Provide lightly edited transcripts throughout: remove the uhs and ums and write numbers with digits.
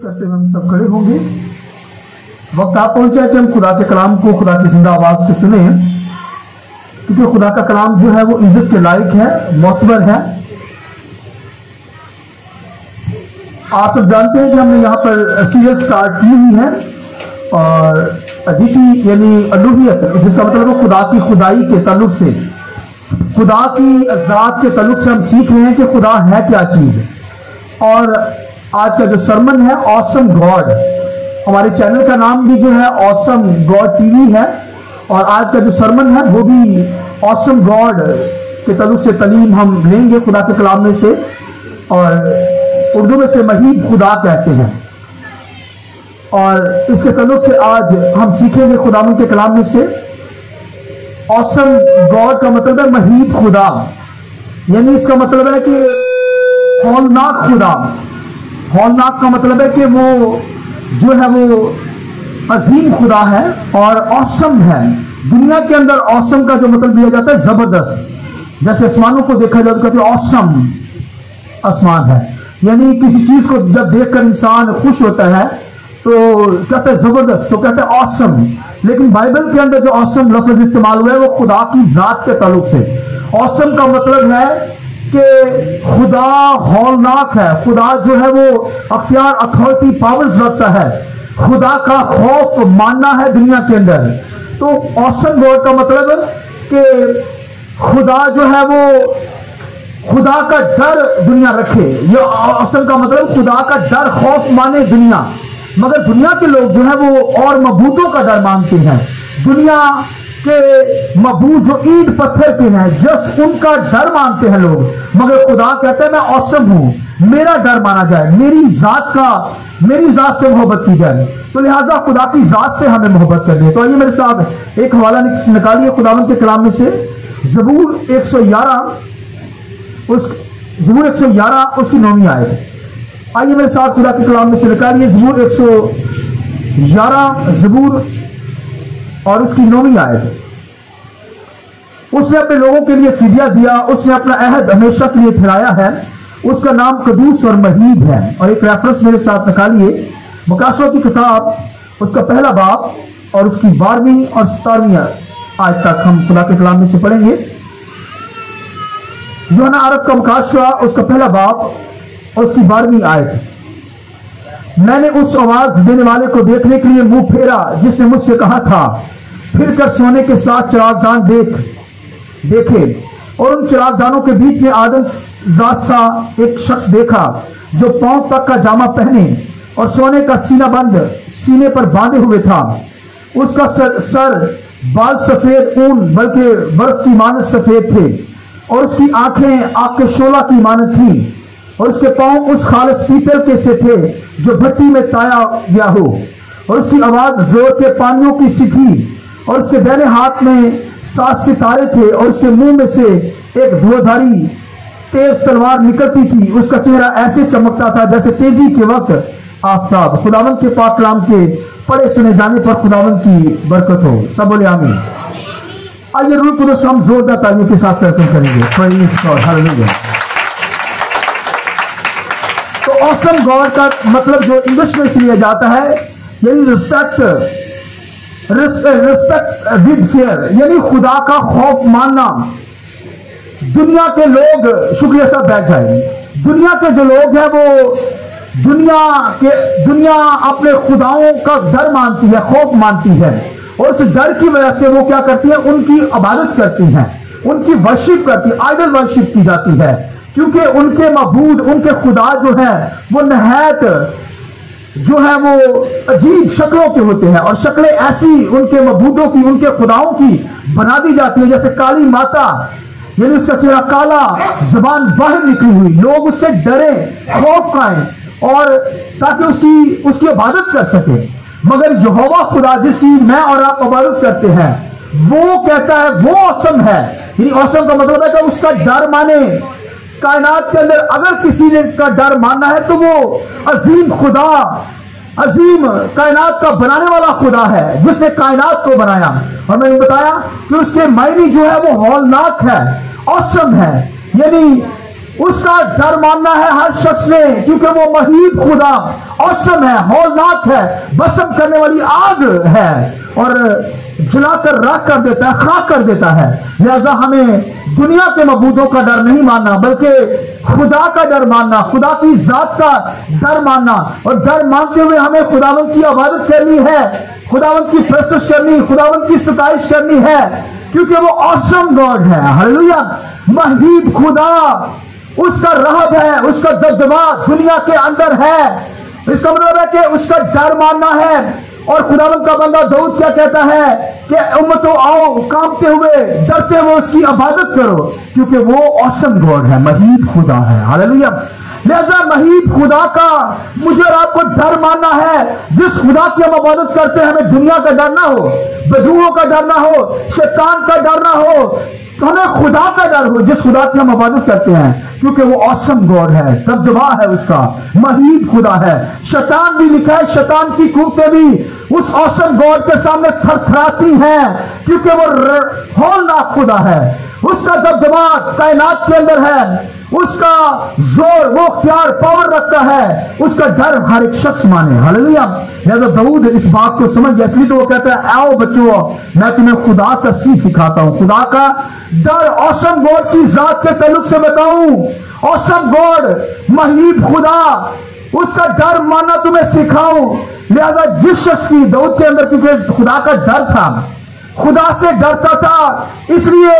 کرتے ہوئے ہم سب کھڑے ہوں گے. وقت آپ پہنچا ہے کہ ہم خدا کے کلام کو خدا کی زندہ آواز کو سنیں، کیونکہ خدا کا کلام جو ہے وہ عزت کے لائق ہے، معتبر ہے. آپ سب جانتے ہیں کہ ہم نے یہاں پر سیریز سٹارٹ کی ہوئی ہے، اور ادیتی یعنی الوہیت، جس کا مطلب ہے خدا کی خدائی کے تعلق سے، خدا کی ذات کے تعلق سے ہم سیکھ رہے ہیں کہ خدا ہے کیا چیز. اور آج کا جو سرمن ہے آسم گاڈ، ہمارے چینل کا نام بھی جو ہے آسم گاڈ ٹی وی ہے، اور آج کا جو سرمن ہے وہ بھی آسم گاڈ کے تعلق سے تعلیم ہم لیں گے خدا کے کلام میں سے، اور اردو میں سے مہیب خدا کہتے ہیں. اور اس کے تعلق سے آج ہم سیکھیں گے خداوند کے کلام میں سے. آسم گاڈ کا مطلب ہے مہیب خدا، یعنی اس کا مطلب ہے کہ ہولناک خدا. ہولناک کا مطلب ہے کہ وہ جو ہے وہ عظیم خدا ہے اور آسم ہے. دنیا کے اندر آسم کا جو مطلب دیا جاتا ہے زبردست. جیسے آسمانوں کو دیکھا جاتا ہے کہ آسم آسمان ہے، یعنی کسی چیز کو جب دیکھ کر انسان خوش ہوتا ہے تو کہتے ہیں زبردست، تو کہتے ہیں آسم. لیکن بائبل کے اندر جو آسم لفظ استعمال ہوا ہے وہ خدا کی ذات کے تعلق سے. آسم کا مطلب ہے کہ خدا ہولناک ہے، خدا جو ہے وہ اختیار، اتھارٹی، پاورز رکھتا ہے. خدا کا خوف ماننا ہے دنیا کے اندر. تو آسم گاڈ کا مطلب کہ خدا جو ہے وہ خدا کا ڈر دنیا رکھے. یہ آسم کا مطلب خدا کا ڈر، خوف مانے دنیا. مگر دنیا کے لوگ جو ہے وہ اور معبودوں کا ڈر مانتے ہیں. دنیا کہ معبود جو اینٹ پتھر کے ہیں جس ان کا ڈر مانتے ہیں لوگ. مگر خدا کہتا ہے میں آسم ہوں، میرا ڈر مانا جائے، میری ذات سے محبت کی جائے. تو لہٰذا خدا کی ذات سے ہمیں محبت کرنی ہے. تو آئیے میرے ساتھ ایک حوالہ نکالیے خداوند کے کلام میں سے. زبور 111 اس کی 9ویں آیت. آئیے میرے ساتھ خدا کے کلام میں سے نکالیے زبور 111 زبور اور اس کی 9ویں آیت. اس نے اپنے لوگوں کے لیے فدیہ دیا، اس نے اپنا عہد ہمیشہ کے لیے ٹھہرایا ہے، اس کا نام قدوس اور مہیب ہے. اور ایک ریفرنس میرے ساتھ نکالیے، مکاشفہ کی کتاب اس کا پہلا باب اور اس کی 12ویں اور 17ویں آیت تک ہم خدا کے کلام میں سے پڑھیں گے. یوحنا عرف کا مکاشفہ اس کا پہلا باب اور اس کی 12ویں آیت. میں نے اس آواز دینے والے کو دیکھنے کے لیے منہ پھیرا جس نے مجھ سے کہا تھا پھر کر سونے کے 7 چراغدان دیکھے، اور ان چراغدانوں کے بیچ میں آدم ذات سا ایک شخص دیکھا جو پاؤں تک کا جامہ پہنے اور سونے کا سینہ بند سینے پر باندھے ہوئے تھا. اس کا سر بال سفید اون بلکہ برف کی مانند سفید تھے، اور اس کی آنکھیں آگ کے شعلہ کی مانند تھیں، اور اس کے پاؤں اس خالص پیتل کے سے تھے جو بھٹی میں تایا گیا ہو، اور اس کی آواز زور کے پانیوں کی سی تھی، اور اس کے دائنے ہاتھ میں 7 ستارے تھے، اور اس کے منہ میں سے ایک دھوادھاری تیز تلوار نکلتی تھی. اس کا چہرہ ایسے چمکتا تھا جیسے تیزی کے وقت آفتاب. خداوند کے پاک کلام کے پڑھے سنے جانے پر خداوند کی برکت ہو. سب بولے آمین. آئیے روح القدس ہم زوردار تعلیم کے ساتھ کریں گے. پریز گاڈ، ہاللیلویا. تو آسم گاڈ کا مطلب جو انگلش میں لیا جاتا ہے یعنی ریسپیکٹ ود فیئر، یعنی خدا کا خوف ماننا. دنیا کے لوگ، شکریہ صاحب بیٹھ جائیں، دنیا کے جو لوگ ہیں وہ دنیا اپنے خداؤں کا ڈر مانتی ہے، خوف مانتی ہے، اور اس ڈر کی وجہ سے وہ کیا کرتی ہے، ان کی عبادت کرتی ہیں، ان کی ورشپ کرتی، آئیڈل ورشپ کی جاتی ہے، کیونکہ ان کے معبود، ان کے خدا جو ہیں وہ نہایت جو ہے وہ عجیب شکلوں کے ہوتے ہیں، اور شکلیں ایسی ان کے معبودوں کی، ان کے خداؤں کی بنا دی جاتی ہے جیسے کالی ماتا، یعنی اس کا چہرہ کالا، زبان باہر نکلی ہوئی، لوگ اس سے ڈریں، خوف کھائیں، اور تاکہ اس کی عبادت کر سکے. مگر یہوہ خدا جس کی میں اور آپ عبادت کرتے ہیں وہ کہتا ہے وہ آسم ہے. یعنی آسم کا مطلب ہے کہ اس کا ڈر مانے. کائنات کے اندر اگر کسی نے کا ڈر ماننا ہے تو وہ عظیم خدا، عظیم کائنات کا بنانے والا خدا ہے جس نے کائنات کو بنایا. اور میں نے بتایا کہ اس کے معنی جو ہے وہ ہولناک ہے، آسم ہے. یعنی اس کا ڈر ماننا ہے ہر شخص نے، کیونکہ وہ مہیب خدا اوسم ہے، ہولناک ہے، بسم کرنے والی آگ ہے اور جلا کر راکھ کر دیتا ہے، خاک کر دیتا ہے۔ لہذا ہمیں دنیا کے معبودوں کا ڈر نہیں ماننا، بلکہ خدا کا ڈر ماننا، خدا کی ذات کا ڈر ماننا، اور ڈر مانتے ہوئے ہمیں خداوند کی عبادت کرنی ہے، خداوند کی پرستش کرنی، خداوند کی ستائش کرنی ہے، کیونکہ وہ awesome God ہے۔ ہلیلویا، مہیب خدا، اس کا رہب ہے، اس کا دبدبا دنیا کے اندر ہے۔ اس کا مطلب ہے کہ اس کا ڈر ماننا ہے۔ اور خداوند کا بندہ داؤد کیا کہتا ہے کہ امتوں آؤ، کانپتے ہوئے ڈرتے ہوئے اس کی عبادت کرو، کیونکہ وہ awesome God ہے، مہیب خدا ہے۔ ہلیلویا، لہذا مہیب خدا کا مجھے اور آپ کو ڈر ماننا ہے۔ جس خدا کی ہم عبادت کرتے ہیں، ہمیں دنیا کا ڈر نہ ہو، بدوؤں کا ڈر نہ ہو، شیطان کا ڈر نہ ہو، ہمیں خدا کا ڈر ہو جس خدا کی ہم عبادت کرتے ہیں، کیونکہ وہ awesome God ہے، دبدبا ہے اس کا، مہیب خدا ہے۔ شیطان بھی لکھا ہے، شیطان کی قوتیں بھی اس awesome God کے سامنے تھر تھراتی ہیں، کیونکہ وہ ہولناک خدا ہے۔ اس کا دبدبا کائنات کے اندر ہے، اس کا زور، وہ اختیار، پاور رکھتا ہے، اس کا ڈر ہر ایک شخص مانے۔ ہلیلویا، لہذا داؤد اس بات کو سمجھ گیا، اس لیے تو وہ کہتا ہے آؤ بچوں، میں تمہیں خدا کا سیکھ سکھاتا ہوں، خدا کا ڈر، awesome God کی ذات کے تعلق سے بتاؤں، awesome God، مہیب خدا، اس کا ڈر ماننا تمہیں سکھاؤں۔ لہذا جس شخص کی داؤد کے اندر کیونکہ خدا کا ڈر تھا، خدا سے ڈرتا تھا، اس لیے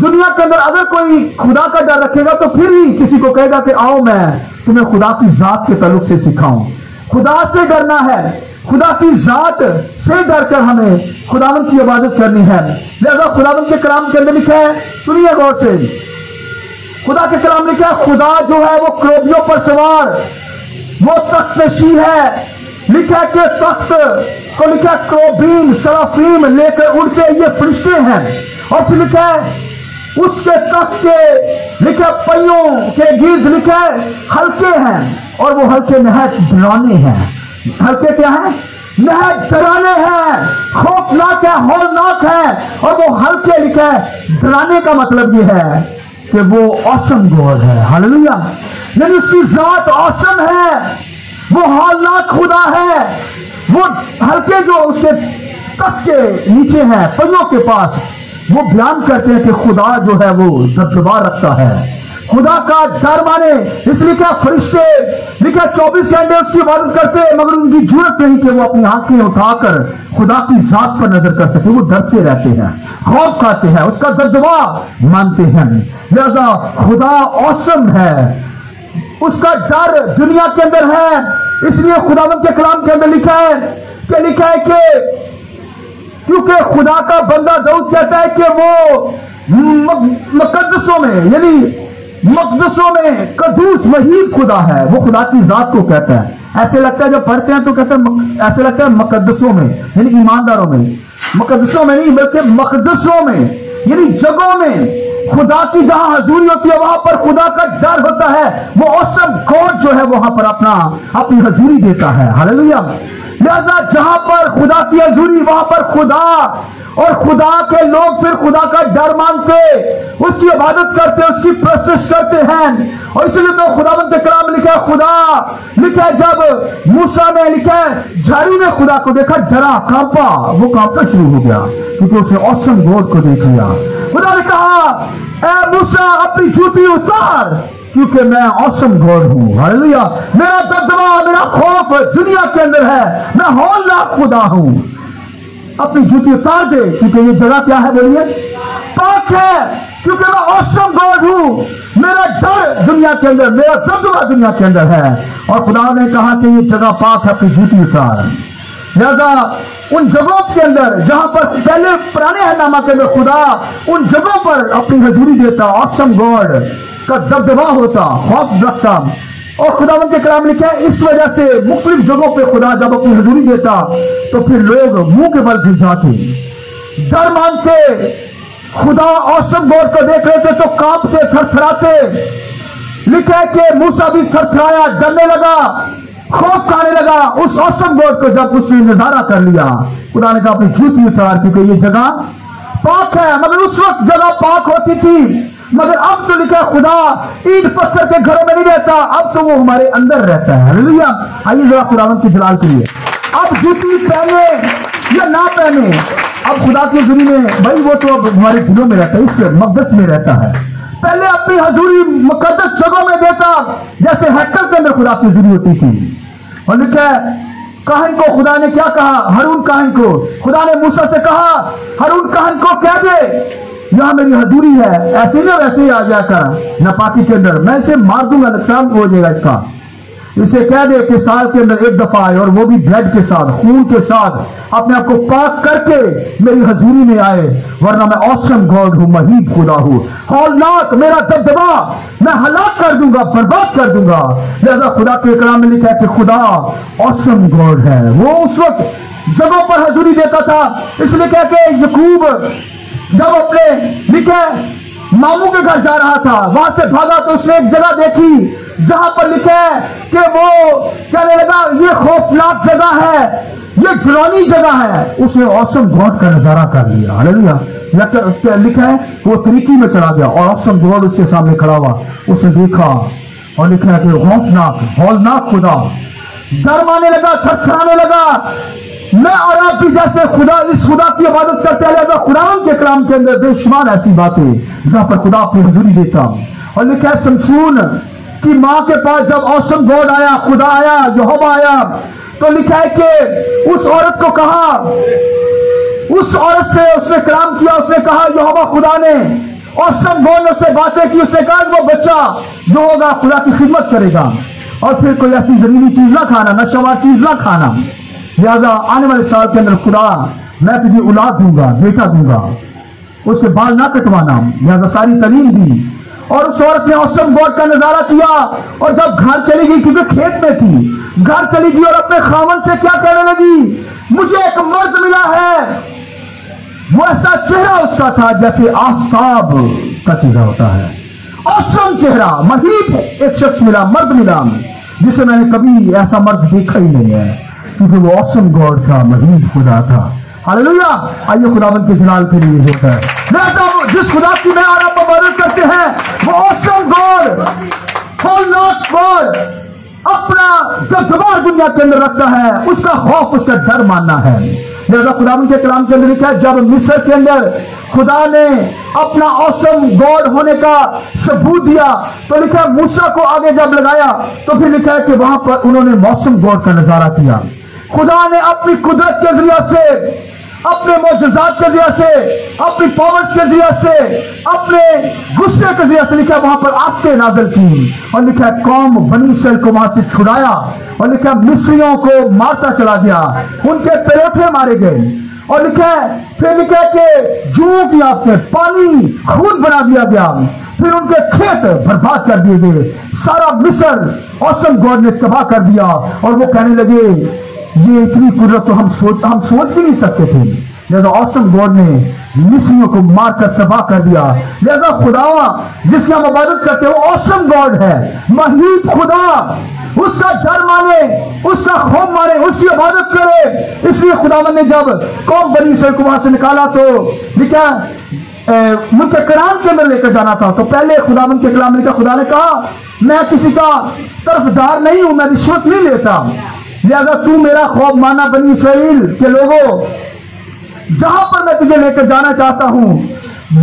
دنیا کے اندر اگر کوئی خدا کا ڈر رکھے گا تو پھر ہی کسی کو کہے گا کہ آؤ میں تمہیں خدا کی ذات کے تعلق سے سکھاؤں۔ خدا سے ڈرنا ہے، خدا کی ذات سے ڈر کر ہمیں خداوند کی عبادت کرنی ہے۔ لہذا خداوند کے کلام کے اندر لکھا ہے، سنیے غور سے، خدا کے کلام لکھا ہے خدا جو ہے وہ کروبیوں پر سوار، وہ تخت نشین ہے۔ لکھا ہے کہ تخت کو لکھا ہے کروبیم، سرافیم لے کر اڑ کے یہ فرشتے ہیں، اور پھر لکھا ہے اس کے تخت کے لکھا پہیوں کے گرد لکھا ہے ہلکے ہیں، اور وہ ہلکے نہایت ڈرانے ہیں۔ ہلکے کیا ہیں؟ نہایت ڈرانے ہیں، خوفناک ہے، ہولناک ہے، اور وہ ہلکے لکھا ہے۔ ڈرانے کا مطلب یہ ہے کہ وہ awesome God ہے۔ ہلیلویا، یعنی اس کی ذات awesome ہے، وہ ہولناک خدا ہے۔ وہ ہلکے جو اس کے تخت کے نیچے ہیں، پہیوں کے پاس، وہ بیان کرتے ہیں کہ خدا جو ہے وہ دبدبا رکھتا ہے، خدا کا ڈر مانے۔ اس لیے کہ فرشتے لکھا 24 گھنٹے اس کی عبادت کرتے، مگر ان کی ضرورت نہیں کہ وہ اپنی آنکھیں اٹھا کر خدا کی ذات پر نظر کر سکے، وہ ڈرتے رہتے ہیں، خوف کھاتے ہیں، اس کا دبدبا مانتے ہیں۔ لہذا خدا awesome ہے، اس کا ڈر دنیا کے اندر ہے۔ اس لیے خداوند کے کلام کے اندر لکھا ہے کہ کیونکہ خدا کا بندہ داؤد کہتا ہے کہ وہ مقدسوں میں، یعنی مقدسوں میں قدوس مہیب خدا ہے، وہ خدا کی ذات کو کہتا ہے۔ ایسے لگتا ہے جب پڑھتے ہیں تو کہتے ہیں، ایسے لگتا ہے مقدسوں میں یعنی ایمانداروں میں، مقدسوں میں نہیں بلکہ مقدسوں میں یعنی جگہوں میں خدا کی جہاں حضوری ہوتی ہے وہاں پر خدا کا ڈر ہوتا ہے، وہ awesome God جو ہے وہاں پر اپنی حضوری دیتا ہے۔ ہلیلویا، لہذا جہاں پر خدا کی حضوری وہاں پر خدا، اور خدا کے لوگ پھر خدا کا ڈر مانتے، اس کی عبادت کرتے، اس کی پرستش کرتے ہیں۔ اور اس لیے تو خداوند کے کلام لکھا ہے، خدا لکھا ہے جب موسیٰ نے لکھا ہے جھاڑی میں خدا کو دیکھا، ڈرا، کانپا، وہ کانپنا شروع ہو گیا کیونکہ اس نے awesome God کو دیکھ لیا۔ خدا نے کہا اے موسیٰ اپنی جوتی اتار، کیونکہ میں awesome God ہوں۔ ہلیلویا، میرا دبدبا، میرا خوف دنیا کے اندر ہے، میں ہولناک خدا ہوں۔ اپنی جوتی اتار دے، کیونکہ یہ جگہ کیا ہے؟ بولیے، پاک ہے، کیونکہ میں awesome God ہوں۔ میرا ڈر دنیا کے اندر، میرا دبدبا دنیا کے اندر ہے، اور خدا نے کہا کہ یہ جگہ پاک ہے، اپنی جوتی اتار۔ لہذا ان جگہوں کے اندر جہاں پر پہلے پرانے احنامہ کے اندر خدا ان جگہوں پر اپنی حضوری دیتا، awesome God کا دبدبا ہوتا، خوف رکھتا۔ اور خداوند کے کلام لکھا ہے اس وجہ سے مختلف جگہوں پہ خدا جب اپنی حضوری دیتا تو پھر لوگ منہ کے بل گر جاتے، ڈر مانتے، خدا awesome God کو دیکھ رہے تھے تو کانپتے، تھر تھراتے۔ لکھا ہے کہ موسیٰ بھی تھر تھرایا، ڈرنے لگا، خوف کھانے لگا اس awesome God کو جب اس نے نظارہ کر لیا۔ خدا نے کہا اپنی جوتی اتار، کیونکہ یہ جگہ پاک ہے۔ مگر اس وقت جگہ پاک ہوتی تھی مگر اب تو لکھا خدا اینٹ پتھر کے گھروں میں نہیں رہتا، اب تو وہ ہمارے اندر رہتا ہے۔ ہلیلویا۔ آئیے ذرا خداوند کی جلال کے لیے اب جوتی پہنے یا نہ پہنے، اب خدا کی حضوری میں بھائی وہ تو اب ہمارے دلوں میں رہتا ہے، اس مقدس میں رہتا ہے۔ پہلے اپنی حضوری مقدس جگہوں میں دیتا، جیسے ہیکل کے اندر خدا کی حضوری ہوتی تھی۔ اور لکھا ہے کاہن کو خدا نے کیا کہا، ہارون کاہن کو خدا نے موسیٰ سے کہا ہارون کاہن کو کہہ دے یہاں میری حضوری ہے، ایسے نہ ویسے ہی آ جا کر ناپاکی کے اندر، میں اسے مار دوں گا، نقصان ہو جائے گا اس کا۔ اسے کہہ دے کہ سال کے اندر ایک دفعہ آئے، اور وہ بھی بلڈ کے ساتھ، خون کے ساتھ اپنے آپ کو پاک کر کے میری حضوری میں آئے، ورنہ میں awesome God ہوں، مہیب خدا ہوں، ہولناک میرا دبدبا میں ہلاک کر دوں گا، برباد کر دوں گا۔ لہذا خدا کے کلام میں لکھا ہے کہ خدا awesome God ہے۔ وہ اس وقت جگہوں پر حضوری دیتا تھا، اس لیے کہا کہ یعقوب جب اپنے لکھا ماموں کے گھر جا رہا تھا، وہاں سے بھاگا تو اس نے ایک جگہ دیکھی جہاں پر لکھا ہے کہ وہ کہنے لگا یہ خوفناک جگہ ہے، یہ ڈرانی جگہ ہے۔ اس نے awesome God کا نظارہ کر لیا۔ ہلیلویا۔ لکھا ہے وہ طریقی میں چلا گیا اور awesome God اس کے سامنے کھڑا ہوا، اس نے دیکھا اور لکھا ہے کہ خوفناک ہولناک خدا، ڈر مانے لگا، تھرتھرانے لگا۔ میں اور آپ بھی جیسے خدا اس خدا کی عبادت کرتے ہیں، لہذا خداوند کے کلام کے اندر بے شمار ایسی باتیں جہاں پر خدا اپنی حضوری دیتا۔ اور لکھا ہے سمسون کی ماں کے پاس جب awesome God آیا، خدا آیا، یہوہ آیا، تو لکھا ہے کہ اس عورت کو کہا، اس عورت سے اس نے کلام کیا، اس نے کہا یہوہ خدا نے awesome God نے اس سے باتیں کی، اس نے کہا وہ بچہ جو ہوگا خدا کی خدمت کرے گا، اور پھر کوئی ایسی زمینی چیز نہ کھانا، نشوار چیز نہ کھانا، لہذا آنے والے سال کے اندر خدا میں تجھے اولاد دوں گا، بیٹا دوں گا، اس کے بال نہ کٹوانا، لہذا ساری تعلیم دی۔ اور اس عورت نے awesome God کا نظارہ کیا، اور جب گھر چلی گئی کیونکہ کھیت میں تھی، گھر چلی گئی اور اپنے خاوند سے کیا کہنے لگی، مجھے ایک مرد ملا ہے، وہ ایسا چہرہ اس کا تھا جیسے آفتاب کا چہرہ ہوتا ہے، awesome چہرہ، مہیب ایک شخص ملا، مرد ملا، جسے میں نے کبھی ایسا مرد دیکھا ہی نہیں ہے، کیونکہ وہ awesome God تھا، مہیب خدا تھا۔ ہلیلویا۔ آئیے خداوند کے جلال کے لیے ہوتا ہے، لہذا جس خدا کی میں اور آپ عبادت کرتے ہیں وہ awesome God، ہولناک God اپنا دبدبا دنیا کے اندر رکھتا ہے، اس کا خوف، اس کا ڈر ماننا ہے۔ لہذا خداوند کے کلام کے اندر لکھا ہے جب مصر کے اندر خدا نے اپنا awesome God ہونے کا ثبوت دیا تو لکھا ہے موسیٰ کو آگے جب لگایا تو پھر لکھا ہے کہ وہاں پر انہوں نے awesome God کا نظارہ کیا۔ خدا نے اپنی قدرت کے ذریعے سے، اپنے معجزات کے ذریعے سے، اپنی پاورز کے ذریعے سے، اپنے غصے کے ذریعے سے لکھا وہاں پر آفتیں نازل کی، اور لکھا قوم بنی اسرائیل کو وہاں سے چھڑایا، اور لکھا مصریوں کو مارتا چلا گیا، ان کے پیروٹے مارے گئے، اور لکھا پھر لکھا کہ جوں کی آفتیں، پانی خون بنا دیا گیا، پھر ان کے کھیت برباد کر دیے گئے، سارا مصر awesome God نے تباہ کر دیا، اور وہ کہنے لگے یہ اتنی قدرت تو ہم سوچ بھی نہیں سکتے تھے۔ لہذا awesome God نے مصریوں کو مار کر تباہ کر دیا۔ لہذا خدا جس کی ہم عبادت کرتے ہیں وہ awesome God ہے، مہیب خدا، اس کا ڈر مانے، اس کا خوف مانے، اس کی عبادت کرے۔ اس لیے خداوند نے جب قوم بنی اسرائیل کو وہاں سے نکالا تو لکھا ملک کرام کے اندر لے کر جانا تھا، تو پہلے خداوند کے کلام میں خدا نے کہا میں کسی کا طرفدار نہیں ہوں، میں رشوت نہیں لیتا، لہذا تو میرا خوف مانا بنی اسرائیل کے لوگوں، جہاں پر میں تجھے لے کر جانا چاہتا ہوں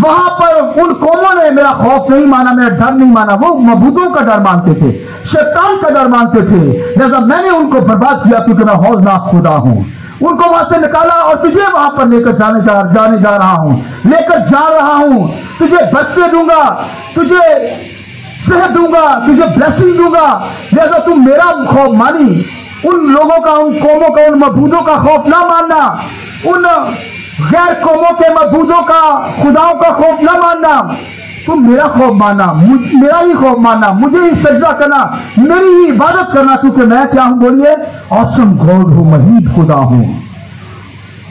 وہاں پر ان قوموں نے میرا خوف نہیں مانا، میرا ڈر نہیں مانا، وہ معبودوں کا ڈر مانتے تھے، شیطان کا ڈر مانتے تھے، لہذا میں نے ان کو برباد کیا کیونکہ میں ہولناک خدا ہوں۔ ان کو وہاں سے نکالا اور تجھے وہاں پر لے کر جانے جا رہا ہوں، لے کر جا رہا ہوں، تجھے بچے دوں گا، تجھے صحت دوں گا، تجھے بلیسنگ دوں گا، لہذا تم میرا خوف مانی، ان لوگوں کا، ان قوموں کا، ان معبودوں کا خوف نہ ماننا، ان غیر قوموں کے معبودوں کا، خداؤں کا خوف نہ ماننا، تم میرا خوف ماننا، میرا ہی خوف ماننا، مجھے ہی سجدہ کرنا، میری ہی عبادت کرنا، کیونکہ میں کیا ہوں بولیے awesome God ہوں، مہیب خدا ہوں،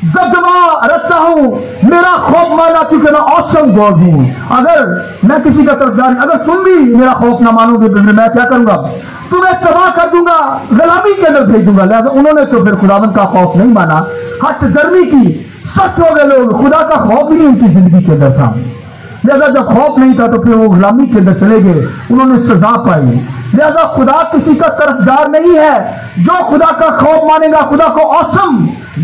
دبدبا رکھتا ہوں، میرا خوف مانا کیونکہ میں awesome God ہوں۔ اگر میں کسی کا طرفدار، اگر تم بھی میرا خوف نہ مانو گے تو میں کیا کروں گا، تمہیں تباہ کر دوں گا، غلامی کے اندر بھیج دوں گا۔ لہذا انہوں نے تو پھر خداوند کا خوف نہیں مانا، ہٹ درمی کی، سخت ہو گئے لوگ، خدا کا خوف ہی ان کی زندگی کے اندر تھا۔ لہذا جب خوف نہیں تھا تو پھر وہ غلامی کے اندر چلے گئے، انہوں نے سزا پائی۔ لہذا خدا کسی کا طرفدار نہیں ہے۔ جو خدا کا خوف مانے گا، خدا کو awesome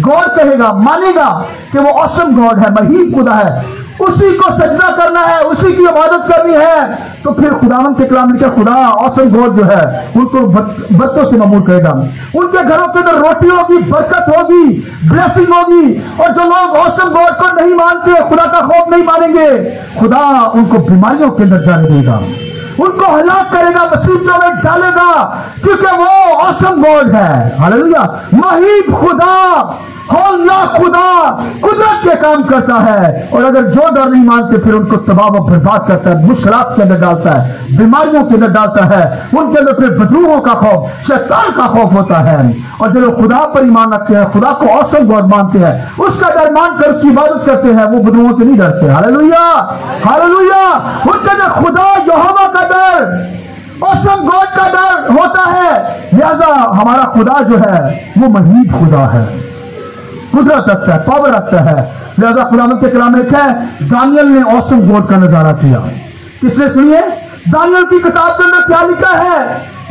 گاڈ کہے گا، مانے گا کہ وہ awesome گاڈ ہے، مہیب خدا ہے، اسی کو سجدہ کرنا ہے، اسی کی عبادت کرنی ہے، تو پھر خداوند کے کلام لکھا خدا awesome گاڈ جو ہے ان کو برکتوں سے معمور کرے گا۔ ان کے گھروں کے اندر روٹی ہوگی، برکت ہوگی، بلیسنگ ہوگی۔ اور جو لوگ awesome گاڈ کو نہیں مانتے، خدا کا خوف نہیں مانیں گے، خدا ان کو بیماریوں کے اندر جانے دے گا، ان کو ہلاک کرے گا، مصیبتوں میں ڈالے گا، کیونکہ وہ awesome گاڈ ہے۔ ہاللیلویہ! مہیب خدا، ہولناک خدا قدرت کے کام کرتا ہے، اور اگر جو ڈر نہیں مانتے پھر ان کو تباہ و برباد کرتا ہے، مشکلات کے اندر ڈالتا ہے، بیماریوں کے اندر ڈالتا ہے، ان کے اندر پھر بدروہوں کا خوف، شیطان کا خوف ہوتا ہے۔ اور جو لوگ خدا پر ایمان رکھتے ہیں، خدا کو awesome گاڈ مانتے ہیں، اس کا ڈر مان کر اس کی عبادت کرتے ہیں، وہ بدروہوں سے نہیں ڈرتے۔ ہاللیلویہ! ہاللیلویہ! ان کا جو خدا یہوہ کا ڈر، awesome گاڈ کا ڈر ہوتا ہے، لہذا ہمارا خدا جو ہے وہ مہیب خدا ہے، قدرت رکھتا ہے، پاور رکھتا ہے۔ لہذا خداوند کے کلام میں لکھا ہے دانیل نے awesome گاڈ کا نظارہ کیا۔ کس نے؟ سنیے دانیل کی کتاب کے اندر کیا لکھا ہے۔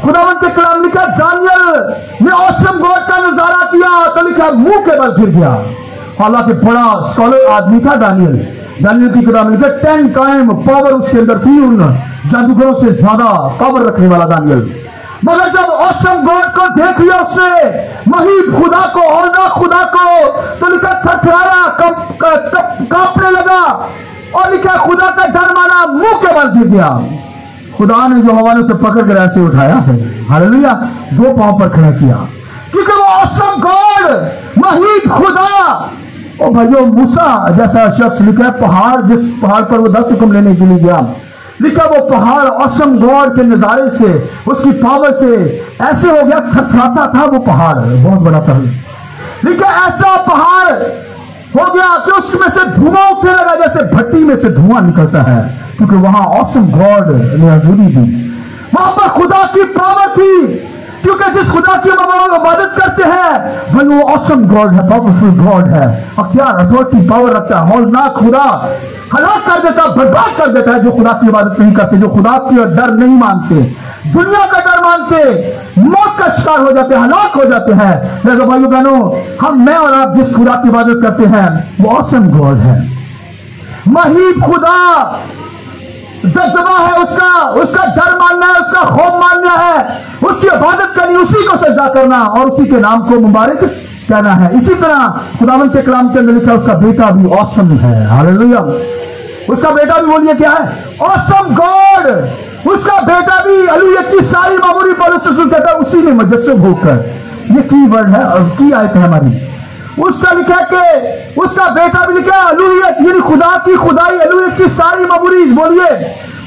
خداوند کے کلام لکھا دانیل نے awesome گاڈ کا نظارہ کیا تو لکھا منہ کے بل گر گیا۔ حالانکہ بڑا اسکالر آدمی تھا دانیل کی کتاب میں لکھا 10 ٹائم پاور اس کے اندر تھی، ان جادوگروں سے زیادہ پاور رکھنے والا دانیل، مگر جب awesome گاڈ کو دیکھ لیا اس نے، مہیب خدا کو، ہولناک خدا کو، تو لکھا تھرتھرایا، کانپنے لگا، اور لکھا خدا کا ڈر مانا، منہ کے بل گر گیا۔ خدا نے جو حوالے سے پکڑ کر ایسے اٹھایا ہے، ہاللیلویہ، 2 پاؤں پر کھڑا کیا، کیونکہ وہ awesome گاڈ، مہیب خدا۔ اور بھائیو موسیٰ جیسا شخص لکھا ہے پہاڑ، جس پہاڑ پر وہ 10 حکم لینے کے لیے گیا، لکھا وہ پہاڑ awesome گاڈ کے نظارے سے، اس کی پاور سے ایسے ہو گیا، تھرتھراتا تھا وہ پہاڑ، بہت بڑا تھا، لکھا ایسا پہاڑ ہو گیا کہ اس میں سے دھواں اٹھنے لگا جیسے بھٹی میں سے دھواں نکلتا ہے، کیونکہ وہاں awesome گاڈ نے حضوری دی، وہاں پر خدا کی پاور تھی، کیونکہ جس خدا کی عبادت کرتے ہیں بھائی وہ awesome گاڈ ہے، پاورفل گاڈ ہے، اختیار، اتھارٹی، پاور رکھتا ہے۔ ہولناک خدا ہلاک کر دیتا ہے، برباد کر دیتا ہے جو خدا کی عبادت نہیں کرتے، جو خدا کی ڈر نہیں مانتے، دنیا کا ڈر مانتے، موت کا شکار ہو جاتے ہیں، ہلاک ہو جاتے ہیں۔ میرے بھائیو بہنوں، میں اور آپ جس خدا کی عبادت کرتے ہیں وہ awesome گاڈ ہے، مہیب خدا، دبدبا ہے اس کا ڈر ماننا ہے، اس کا خوف ماننا ہے، اس کی عبادت کرنی، اسی کو سجدہ کرنا اور اسی کے نام کو مبارک کہنا ہے۔ اسی طرح خداوند کے کلام کے اندر لکھا اس کا بیٹا بھی awesome ہے۔ ہاللیلویہ! اس کا بیٹا بھی بولیے کیا ہے؟ awesome God. اس کا بیٹا بھی الوہیت کی ساری معمولی پر کہتا ہے اسی میں مجسم ہو کر، یہ کی ورڈ ہے اور کی آیت ہے ہماری، اس کا لکھا ہے کہ اس کا بیٹا بھی لکھا ہے الوہیت، یعنی خدا کی خدائی، الوہیت کی ساری معمولی بولیے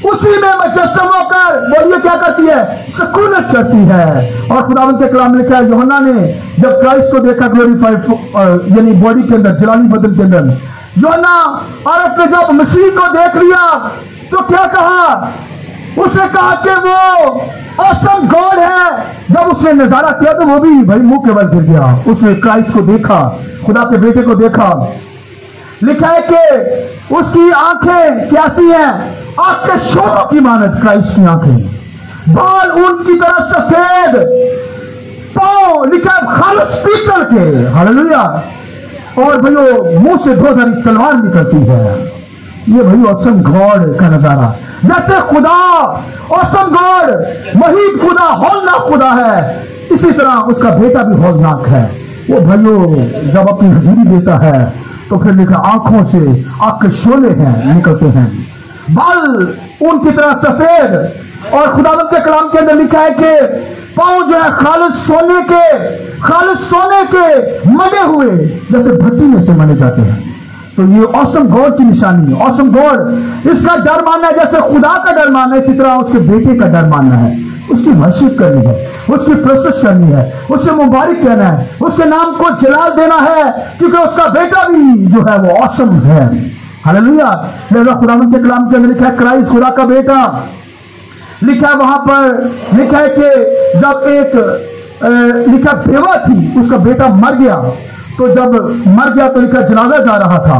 اسی میں مجسم ہو کر، بولیے کیا کرتی ہے؟ سکونت کرتی ہے۔ اور خداوند کے کلام میں لکھا ہے یوحنا نے جب کرائسٹ کو دیکھا گلوریفائڈ یعنی باڈی کے اندر، جلالی بدن کے اندر، یوحنا عرب نے جب مسیح کو دیکھ لیا تو کیا کہا؟ اس نے کہا کہ وہ awesome گاڈ ہے۔ جب اس نے نظارہ کیا تو وہ بھی بھائی منہ کے بل گر گیا، اس نے کرائسٹ کو دیکھا، خدا کے بیٹے کو دیکھا۔ لکھا ہے کہ اس کی آنکھیں کیسی ہیں؟ آنکھ کے شولوں کی مانند کرائسٹ کی آنکھیں، بال اون کی طرح سفید، پاؤں لکھا ہے خالص پیتل کے، ہاللیلویہ، اور بھائیو منہ سے 2 دھاری تلوار نکلتی ہے۔ یہ بھائی awesome گاڈ کا نظارہ، جیسے خدا awesome گاڈ، مہیب خدا، ہولناک خدا ہے، اسی طرح اس کا بیٹا بھی ہولناک ہے۔ وہ بھائیو جب اپنی حضوری دیتا ہے تو پھر لکھا آنکھوں سے آنکھ کے شولے ہیں نکلتے ہیں، بال ان کی طرح سفید، اور خداوند کے کلام کے اندر لکھا ہے کہ پاؤں جو ہے خالص سونے کے منے ہوئے جیسے بھٹی میں سے منے جاتے ہیں۔ تو یہ awesome گاڈ کی نشانی ہے۔ awesome گاڈ، اس کا ڈر ماننا ہے جیسے خدا کا ڈر ماننا ہے، اسی طرح اس کے بیٹے کا ڈر ماننا ہے، اس کی ورشپ کرنی ہے، اس کی پروسیس کرنی ہے، اس سے مبارک کہنا ہے، اس کے نام کو جلال دینا ہے، کیونکہ اس کا بیٹا بھی جو ہے وہ awesome ہے۔ ہاللیلویہ! لہذا خداوند کے کلام کے اندر لکھا ہے کرائسٹ خدا کا بیٹا، لکھا ہے وہاں پر لکھا ہے کہ جب ایک لکھا بیوہ تھی، اس کا بیٹا مر گیا، تو جب مر گیا تو لکھا جنازہ جا رہا تھا،